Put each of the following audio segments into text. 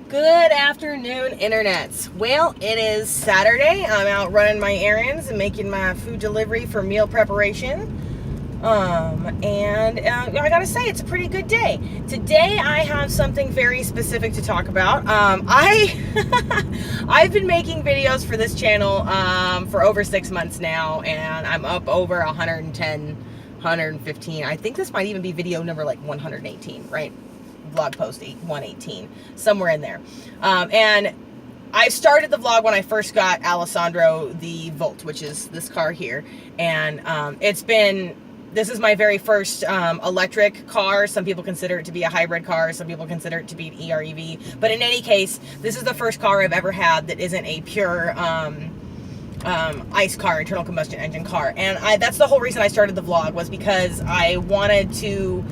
Good afternoon, internets. Well, it is Saturday. I'm out running my errands and making my food delivery for meal preparation. I gotta say, it's a pretty good day. Today, I have something very specific to talk about. I've been making videos for this channel for over 6 months now, and I'm up over 110, 115. I think this might even be video number like 118, right? Vlog post 118, somewhere in there. And I started the vlog when I first got Alessandro the Volt, which is this car here. And this is my very first electric car. Some people consider it to be a hybrid car. Some people consider it to be an EREV. But in any case, this is the first car I've ever had that isn't a pure ICE car, internal combustion engine car. And that's the whole reason I started the vlog, was because I wanted to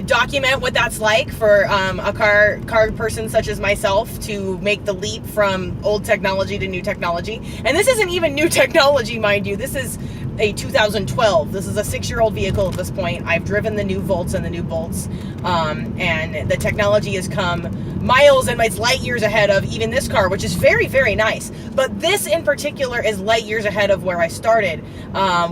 document what that's like for a car person such as myself to make the leap from old technology to new technology. And this isn't even new technology, mind you. This is a 2012. This is a 6-year-old vehicle at this point. I've driven the new Volts and the new Bolts, and the technology has come miles and it's light years ahead of even this car, which is very, very nice. But this in particular is light years ahead of where I started,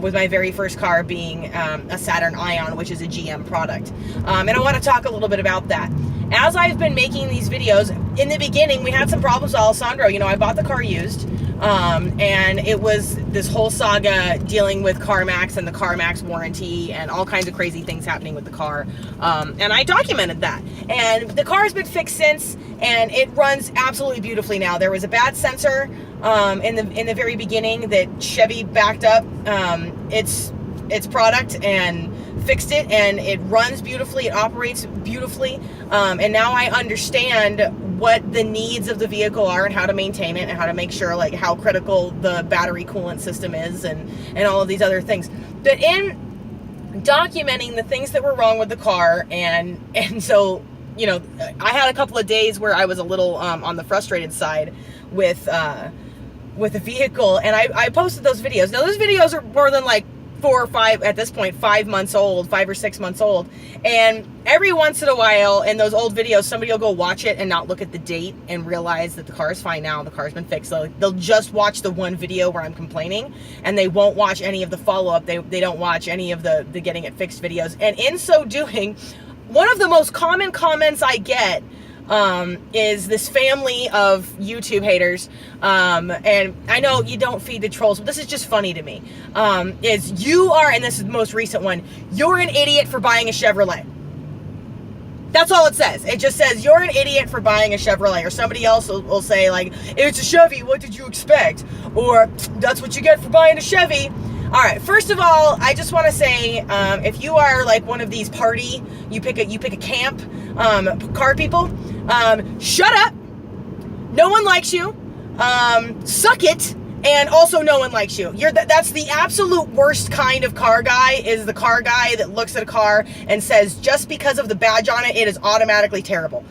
with my very first car being a Saturn Ion, which is a GM product. And I want to talk a little bit about that. As I've been making these videos, in the beginning, we had some problems with Alessandro. You know, I bought the car used, and it was this whole saga dealing with CarMax and the CarMax warranty and all kinds of crazy things happening with the car. And I documented that. And the car has been fixed since, and it runs absolutely beautifully now. There was a bad sensor in the very beginning that Chevy backed up its product and fixed it, and it runs beautifully, it operates beautifully, and now I understand what the needs of the vehicle are and how to maintain it and how to make sure, like, how critical the battery coolant system is and all of these other things. But in documenting the things that were wrong with the car, and so, you know, I had a couple of days where I was a little on the frustrated side with the vehicle, and I posted those videos. Now, those videos are more than like 4 or 5, at this point, 5 months old, 5 or 6 months old. And every once in a while in those old videos, somebody will go watch it and not look at the date and realize that the car is fine now, the car's been fixed. So they'll just watch the one video where I'm complaining, and they won't watch any of the follow-up. They don't watch any of the getting it fixed videos. And in so doing, one of the most common comments I get is this family of YouTube haters, and I know you don't feed the trolls, but this is just funny to me, is you are, and this is the most recent one, you're an idiot for buying a Chevrolet. That's all it says. It just says, you're an idiot for buying a Chevrolet. Or somebody else will say, like, it's a Chevy, what did you expect? Or, that's what you get for buying a Chevy. All right, first of all, I just want to say, if you are like one of these party, you pick a camp, car people, shut up. No one likes you. Suck it. And also, no one likes you. That's the absolute worst kind of car guy, is the car guy that looks at a car and says, just because of the badge on it, it is automatically terrible.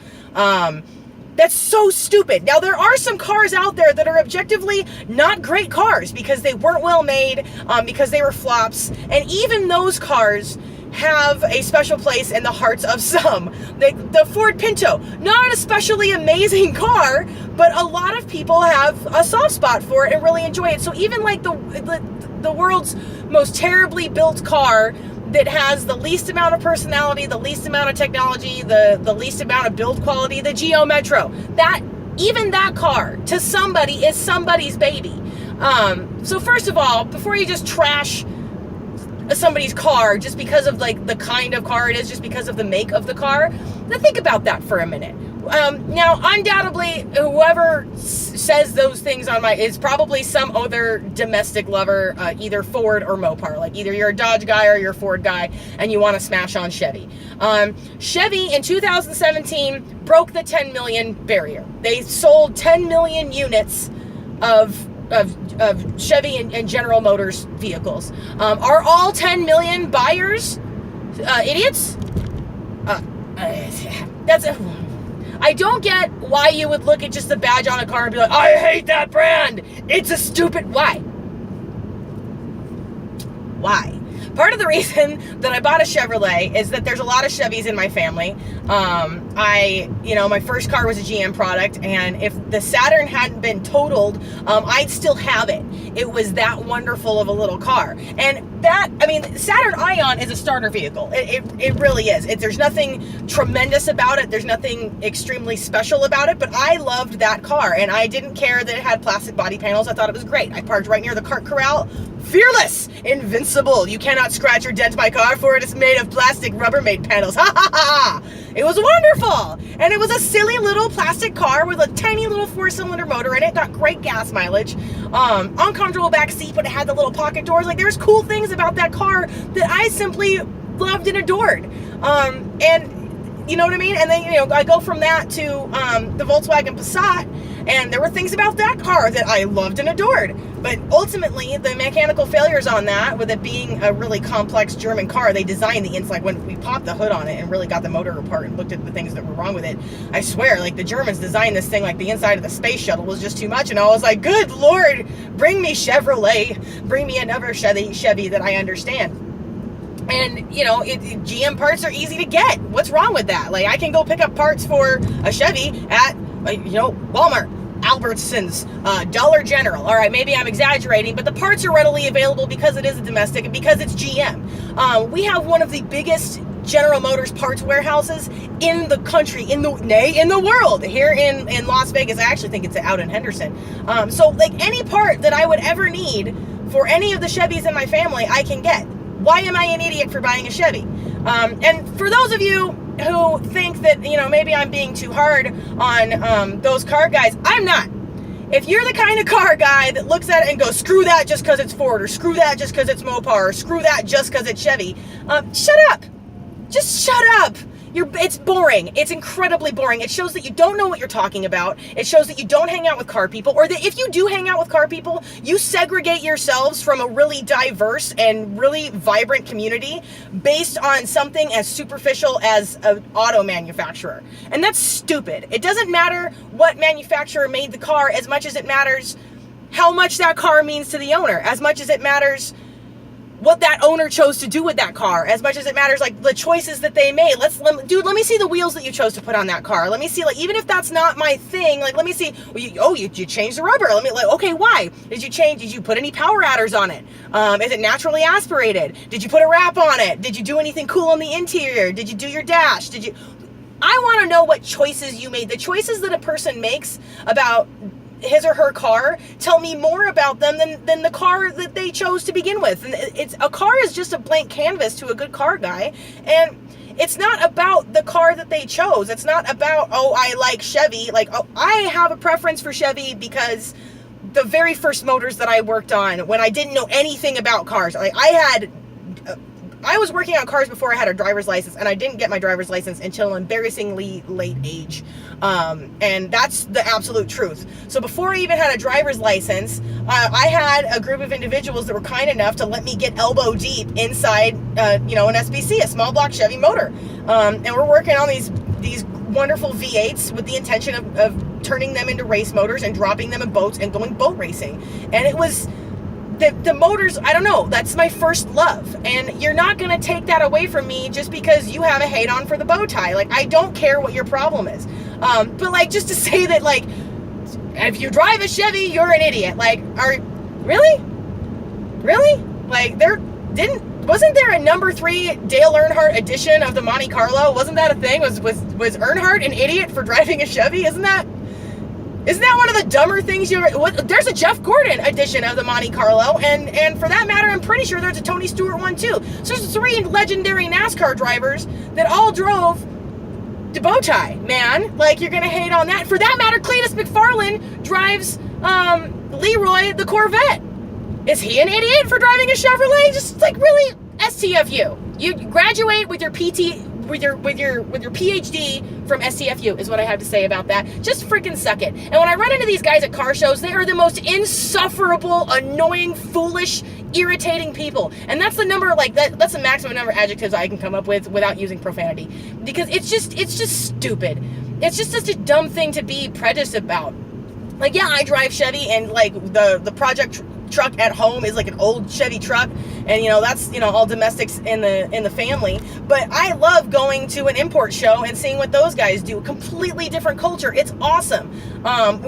That's so stupid. Now, there are some cars out there that are objectively not great cars because they weren't well made, because they were flops, and even those cars have a special place in the hearts of some. The Ford Pinto, not an especially amazing car, but a lot of people have a soft spot for it and really enjoy it. So even like the world's most terribly built car that has the least amount of personality, the least amount of technology, the least amount of build quality, the Geo Metro, even that car to somebody is somebody's baby. So first of all, before you just trash somebody's car just because of like the kind of car it is, just because of the make of the car, now think about that for a minute. Now, undoubtedly, whoever says those things is probably some other domestic lover, either Ford or Mopar. Like, either you're a Dodge guy or you're a Ford guy, and you want to smash on Chevy. Chevy in 2017 broke the 10 million barrier. They sold 10 million units of Chevy and General Motors vehicles. Are all 10 million buyers idiots? I don't get why you would look at just the badge on a car and be like, I hate that brand. It's a stupid... Why? Why? Part of the reason that I bought a Chevrolet is that there's a lot of Chevys in my family, my first car was a GM product, and if the Saturn hadn't been totaled, I'd still have it. It was that wonderful of a little car. And Saturn Ion is a starter vehicle. It really is. There's nothing tremendous about it. There's nothing extremely special about it, but I loved that car, and I didn't care that it had plastic body panels. I thought it was great. I parked right near the cart corral. Fearless, invincible. You cannot scratch or dent my car, for it is made of plastic Rubbermaid panels. Ha ha ha! It was wonderful, and it was a silly little plastic car with a tiny little 4-cylinder motor in it. Got great gas mileage, uncomfortable back seat, but it had the little pocket doors. Like, there's cool things about that car that I simply loved and adored. And you know what I mean? And then, I go from that to the Volkswagen Passat, and there were things about that car that I loved and adored. But ultimately, the mechanical failures on that, with it being a really complex German car, they designed the inside. When we popped the hood on it and really got the motor apart and looked at the things that were wrong with it, I swear, like, the Germans designed this thing like the inside of the space shuttle was just too much. And I was like, good Lord, bring me Chevrolet, bring me another Chevy that I understand. And, GM parts are easy to get. What's wrong with that? Like, I can go pick up parts for a Chevy at, Walmart, Albertsons, Dollar General. All right, maybe I'm exaggerating, but the parts are readily available because it is a domestic and because it's GM. We have one of the biggest General Motors parts warehouses in the country, in the world, here in Las Vegas. I actually think it's out in Henderson. So, like, any part that I would ever need for any of the Chevys in my family, I can get. Why am I an idiot for buying a Chevy? And for those of you who think that, maybe I'm being too hard on those car guys, I'm not. If you're the kind of car guy that looks at it and goes, screw that just because it's Ford, or screw that just because it's Mopar, or screw that just because it's Chevy, shut up. Just shut up. It's boring. It's incredibly boring. It shows that you don't know what you're talking about. It shows that you don't hang out with car people, or that if you do hang out with car people, you segregate yourselves from a really diverse and really vibrant community based on something as superficial as an auto manufacturer. And that's stupid. It doesn't matter what manufacturer made the car as much as it matters how much that car means to the owner, as much as it matters what that owner chose to do with that car, as much as it matters, like, the choices that they made. Dude, let me see the wheels that you chose to put on that car. Let me see, like, even if that's not my thing, like, let me see, you changed the rubber. Okay, why? Did you put any power adders on it? Is it naturally aspirated? Did you put a wrap on it? Did you do anything cool on the interior? Did you do your dash? I want to know what choices you made. The choices that a person makes about his or her car tell me more about them than the car that they chose to begin with. And a car is just a blank canvas to a good car guy, and it's not about the car that they chose. It's not about, I like Chevy. Like, I have a preference for Chevy because the very first motors that I worked on, when I didn't know anything about cars, like, I was working on cars before I had a driver's license, and I didn't get my driver's license until an embarrassingly late age. And that's the absolute truth. So before I even had a driver's license, I had a group of individuals that were kind enough to let me get elbow deep inside, an SBC, a small block Chevy motor. And we're working on these wonderful V8s with the intention of turning them into race motors and dropping them in boats and going boat racing. And it was... The motors, I don't know, that's my first love. And you're not going to take that away from me just because you have a hate on for the bow tie. Like, I don't care what your problem is. But, like, just to say that, like, if you drive a Chevy, you're an idiot. Like, really? Like, wasn't there a number 3 Dale Earnhardt edition of the Monte Carlo? Wasn't that a thing? Was Earnhardt an idiot for driving a Chevy? Isn't that one of the dumber things there's a Jeff Gordon edition of the Monte Carlo, and for that matter, I'm pretty sure there's a Tony Stewart one too. So there's 3 legendary NASCAR drivers that all drove the bow tie, man. Like, you're gonna hate on that. For that matter, Cletus McFarlane drives Leroy the Corvette. Is he an idiot for driving a Chevrolet? Just, like, really, STFU. You graduate with your with your PhD from STFU is what I have to say about that. Just freaking suck it. And when I run into these guys at car shows, they are the most insufferable, annoying, foolish, irritating people. And that's the number, like, that's the maximum number of adjectives I can come up with without using profanity. Because it's just stupid. It's just such a dumb thing to be prejudiced about. Like, yeah, I drive Chevy, and, like, the project truck at home is like an old Chevy truck, and that's all domestics in the family. But I love going to an import show and seeing what those guys do. Completely different culture. It's awesome.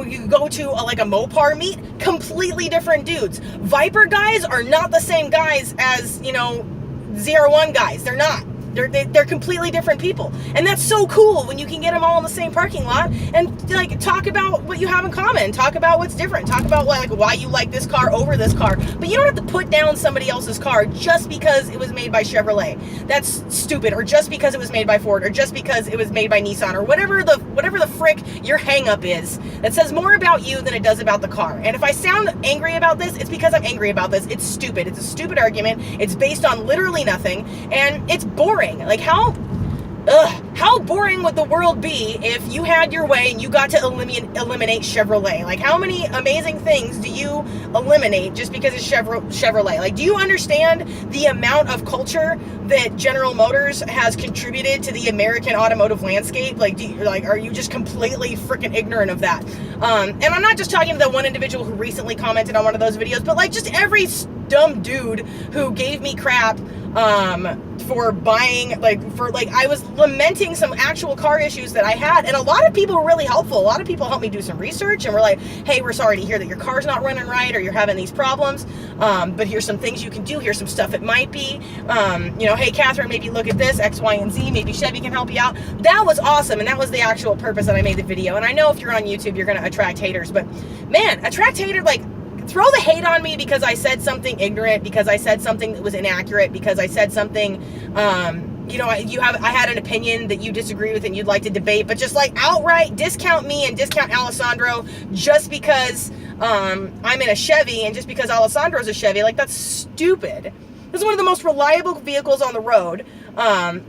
You go to like a Mopar meet, completely different dudes. Viper guys are not the same guys as ZR1 guys. They're not. They're completely different people, and that's so cool when you can get them all in the same parking lot and like talk about what you have in common, talk about what's different, talk about like why you like this car over this car. But you don't have to put down somebody else's car just because it was made by Chevrolet. That's stupid. Or just because it was made by Ford, or just because it was made by Nissan, or whatever the frick your hang up is that says more about you than it does about the car. And if I sound angry about this, it's because I'm angry about this. It's stupid. It's a stupid argument. It's based on literally nothing, and it's boring. Like how boring would the world be if you had your way and you got to eliminate Chevrolet? Like, how many amazing things do you eliminate just because it's Chevrolet? Like, do you understand the amount of culture that General Motors has contributed to the American automotive landscape? Like, are you just completely freaking ignorant of that? And I'm not just talking to the one individual who recently commented on one of those videos, but like just every dumb dude who gave me crap for buying, I was lamenting some actual car issues that I had, and a lot of people were really helpful. A lot of people helped me do some research and were like, hey, we're sorry to hear that your car's not running right or you're having these problems, but here's some things you can do, here's some stuff it might be, hey, Katherine, maybe look at this, X, Y, and Z, maybe Chevy can help you out. That was awesome, and that was the actual purpose that I made the video. And I know if you're on YouTube, you're going to attract haters, but man, attract haters, like, throw the hate on me because I said something ignorant, because I said something that was inaccurate, because I said something, I had an opinion that you disagree with and you'd like to debate, but just like outright discount me and discount Alessandro just because I'm in a Chevy and just because Alessandro's a Chevy. Like, that's stupid. This is one of the most reliable vehicles on the road.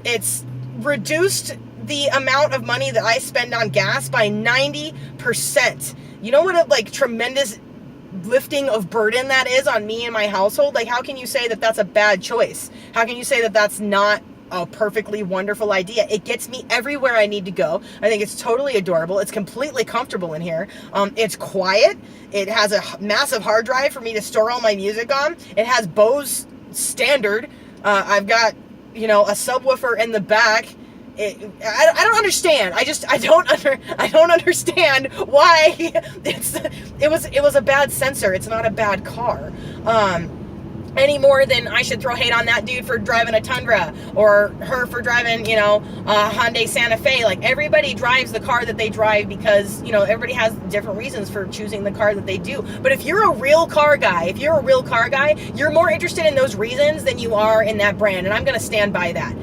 It's reduced the amount of money that I spend on gas by 90%. You know what a tremendous lifting of burden that is on me and my household? Like, how can you say that that's a bad choice? How can you say that that's not a perfectly wonderful idea? It gets me everywhere I need to go. I think it's totally adorable. It's completely comfortable in here. It's quiet. It has a massive hard drive for me to store all my music on. It has Bose standard. I've got, a subwoofer in the back. I don't understand. I don't understand why it was a bad sensor. It's not a bad car. Any more than I should throw hate on that dude for driving a Tundra, or her for driving, a Hyundai Santa Fe. Like, everybody drives the car that they drive because, everybody has different reasons for choosing the car that they do. But if you're a real car guy, you're more interested in those reasons than you are in that brand. And I'm going to stand by that.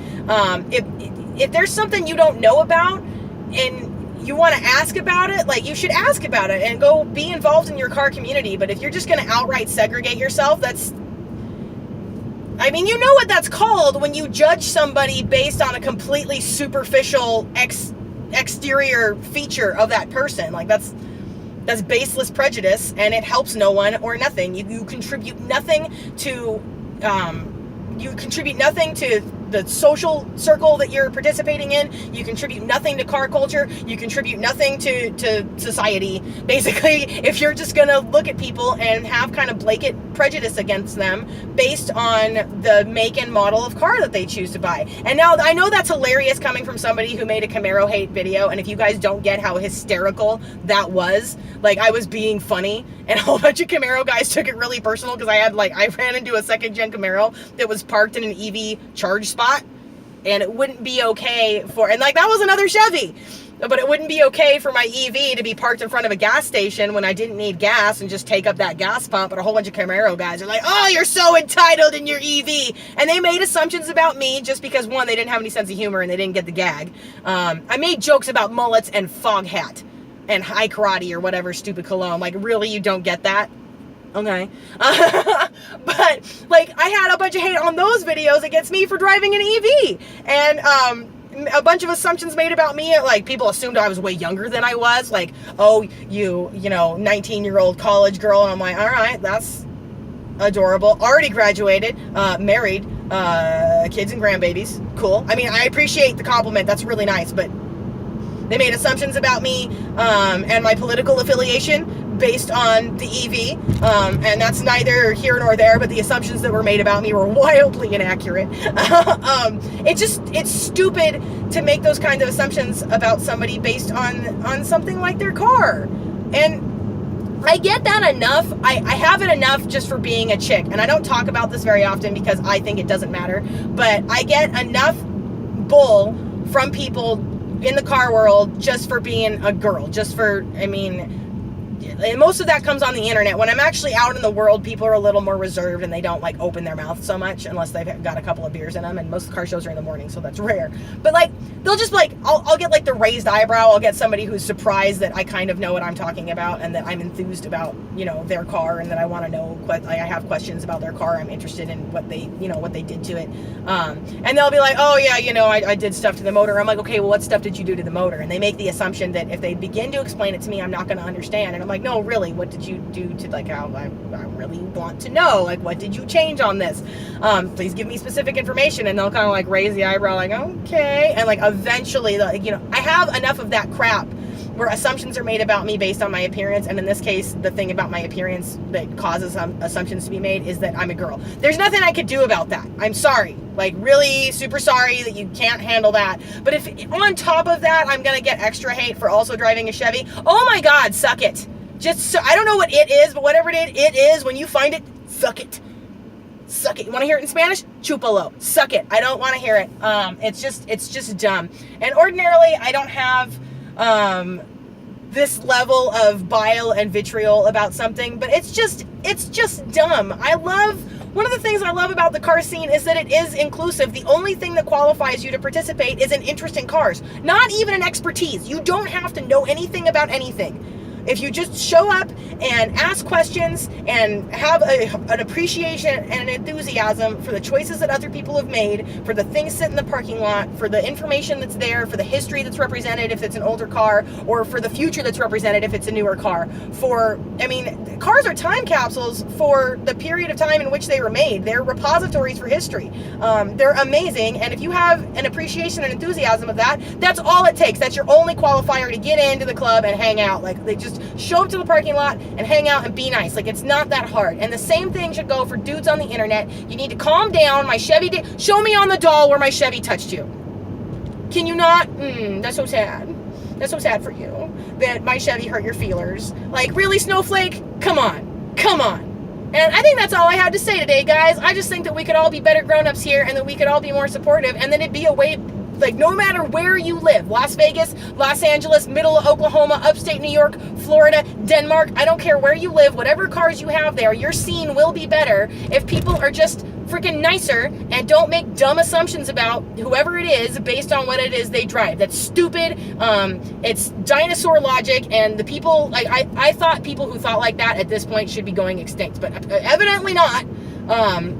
If there's something you don't know about and you want to ask about it, like, you should ask about it and go be involved in your car community. But if you're just going to outright segregate yourself, you know what that's called when you judge somebody based on a completely superficial exterior feature of that person. Like, that's baseless prejudice, and it helps no one or nothing. You contribute nothing to the social circle that you're participating in. You contribute nothing to car culture. You contribute nothing to society. Basically, if you're just gonna look at people and have kind of blanket prejudice against them based on the make and model of car that they choose to buy. And now, I know that's hilarious coming from somebody who made a Camaro hate video, and if you guys don't get how hysterical that was, like, I was being funny, and a whole bunch of Camaro guys took it really personal because I ran into a second-gen Camaro that was parked in an EV charge spot, and it wouldn't be okay that was another Chevy, but it wouldn't be okay for my EV to be parked in front of a gas station when I didn't need gas and just take up that gas pump. But a whole bunch of Camaro guys are like, oh, you're so entitled in your EV. And they made assumptions about me just because, one, they didn't have any sense of humor and they didn't get the gag. I made jokes about mullets and fog hat and high karate or whatever stupid cologne. Like, really, you don't get that? Okay. But, I had a bunch of hate on those videos against me for driving an EV. And, a bunch of assumptions made about me. Like, people assumed I was way younger than I was. Like, oh, you 19-year-old college girl. And I'm like, all right, that's adorable. Already graduated, married, kids and grandbabies. Cool. I appreciate the compliment. That's really nice. But they made assumptions about me and my political affiliation based on the EV, and that's neither here nor there, but the assumptions that were made about me were wildly inaccurate. It's stupid to make those kinds of assumptions about somebody based on something like their car. And I get that enough. I have it enough just for being a chick, and I don't talk about this very often because I think it doesn't matter, but I get enough bull from people in the car world just for being a girl, and most of that comes on the internet. When I'm actually out in the world, people are a little more reserved and they don't like open their mouth so much unless they've got a couple of beers in them, and most car shows are in the morning, so that's rare. But like, they'll just like, I'll get like the raised eyebrow. I'll get somebody who's surprised that I kind of know what I'm talking about and that I'm enthused about, their car, and that I want to know, I have questions about their car. I'm interested in what they did to it. And they'll be like, oh yeah, I did stuff to the motor. I'm like, okay, well, what stuff did you do to the motor? And they make the assumption that if they begin to explain it to me, I'm not going to understand. And I'm like, no, really, what did you do to, like, how I really want to know, like, what did you change on this? Please give me specific information. And they'll kind of like raise the eyebrow, like, okay. And like, eventually, like, I have enough of that crap where assumptions are made about me based on my appearance. And in this case, the thing about my appearance that causes assumptions to be made is that I'm a girl. There's nothing I could do about that. I'm sorry. Like, really super sorry that you can't handle that. But if on top of that, I'm going to get extra hate for also driving a Chevy, oh my God, suck it. I don't know what it is, but whatever it is, when you find it, suck it. Suck it. You want to hear it in Spanish? Chupalo. Suck it. I don't want to hear it. It's just dumb. And ordinarily, I don't have this level of bile and vitriol about something, but it's just dumb. One of the things I love about the car scene is that it is inclusive. The only thing that qualifies you to participate is an interest in cars, not even an expertise. You don't have to know anything about anything. If you just show up and ask questions and have an appreciation and an enthusiasm for the choices that other people have made, for the things sit in the parking lot, for the information that's there, for the history that's represented if it's an older car, or for the future that's represented if it's a newer car. Cars are time capsules for the period of time in which they were made. They're repositories for history. They're amazing, and if you have an appreciation and enthusiasm of that, that's all it takes. That's your only qualifier to get into the club and hang out. Like, they just show up to the parking lot and hang out and be nice. Like, it's not that hard. And the same thing should go for dudes on the internet. You need to calm down. My Chevy did. Show me on the doll where my Chevy touched you. Can you not? That's so sad. That's so sad for you that my Chevy hurt your feelers. Like, really, Snowflake? Come on. Come on. And I think that's all I had to say today, guys. I just think that we could all be better grown-ups here, and that we could all be more supportive, and then it'd be a way. Like, no matter where you live, Las Vegas, Los Angeles, middle of Oklahoma, upstate New York, Florida, Denmark, I don't care where you live, whatever cars you have there, your scene will be better if people are just freaking nicer and don't make dumb assumptions about whoever it is based on what it is they drive. That's stupid. It's dinosaur logic, and the people, like, I thought people who thought like that at this point should be going extinct, but evidently not.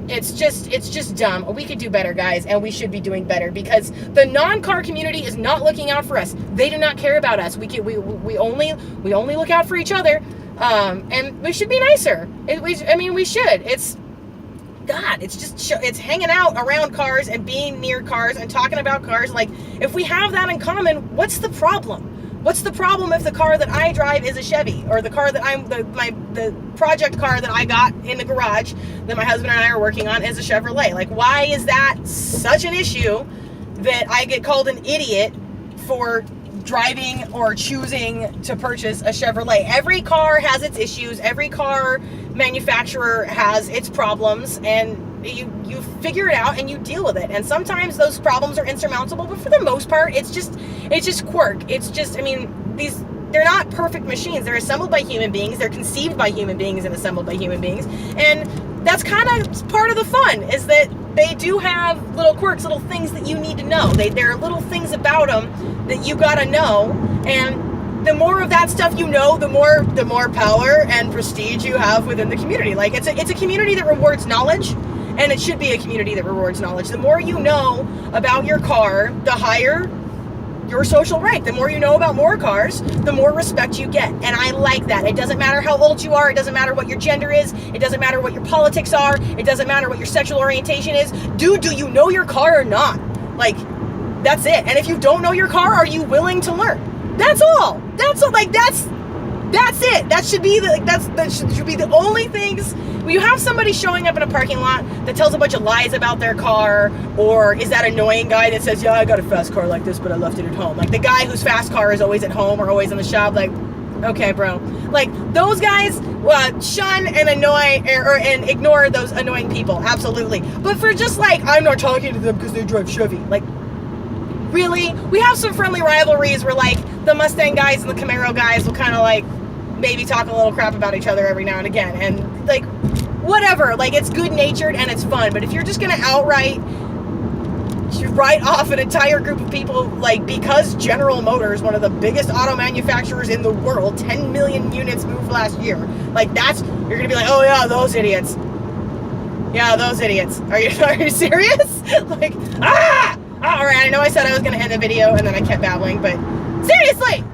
It's just dumb. We could do better, guys, and we should be doing better, because the non-car community is not looking out for us. They do not care about us. We only look out for each other, and we should be nicer. We should. It's hanging out around cars and being near cars and talking about cars. Like, if we have that in common, what's the problem? What's the problem if the car that I drive is a Chevy, or the car that the project car that I got in the garage that my husband and I are working on is a Chevrolet? Like, why is that such an issue that I get called an idiot for driving or choosing to purchase a Chevrolet? Every car has its issues. Every car manufacturer has its problems, and you figure it out and you deal with it. And sometimes those problems are insurmountable, but for the most part, it's just quirk. It's just, they're not perfect machines. They're assembled by human beings. They're conceived by human beings and assembled by human beings. And that's kind of part of the fun, is that they do have little quirks, little things that you need to know. There are little things about them that you gotta know, and the more of that stuff you know, the more power and prestige you have within the community. Like, it's a community that rewards knowledge, and it should be a community that rewards knowledge. The more you know about your car, the higher your social rank. The more you know about more cars, the more respect you get. And I like that. It doesn't matter how old you are. It doesn't matter what your gender is. It doesn't matter what your politics are. It doesn't matter what your sexual orientation is. Dude, do you know your car or not? Like, that's it. And if you don't know your car, are you willing to learn? That's all. That's all. Like, that's That's it. That should be should be the only things. When you have somebody showing up in a parking lot that tells a bunch of lies about their car, or is that annoying guy that says, yeah, I got a fast car like this, but I left it at home. Like the guy whose fast car is always at home or always in the shop. Like, okay, bro. Like those guys, shun and annoy and ignore those annoying people. Absolutely. But for just like, I'm not talking to them because they drive Chevy. Like, really? We have some friendly rivalries where like the Mustang guys and the Camaro guys will kind of like maybe talk a little crap about each other every now and again, and like whatever, like it's good natured and it's fun. But if you're just gonna outright write off an entire group of people, like because General Motors, one of the biggest auto manufacturers in the world, 10 million units moved last year, like that's, you're gonna be like, oh yeah, those idiots. Yeah, those idiots. Are you serious? Like, all right, I know I said I was gonna end the video and then I kept babbling, but seriously.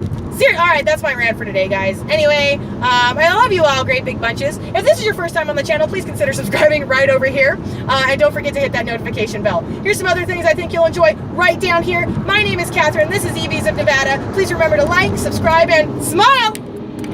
All right, that's my rant for today, guys. Anyway, I love you all, great big bunches. If this is your first time on the channel, please consider subscribing right over here. And don't forget to hit that notification bell. Here's some other things I think you'll enjoy right down here. My name is Katherine. This is EVs of Nevada. Please remember to like, subscribe, and smile.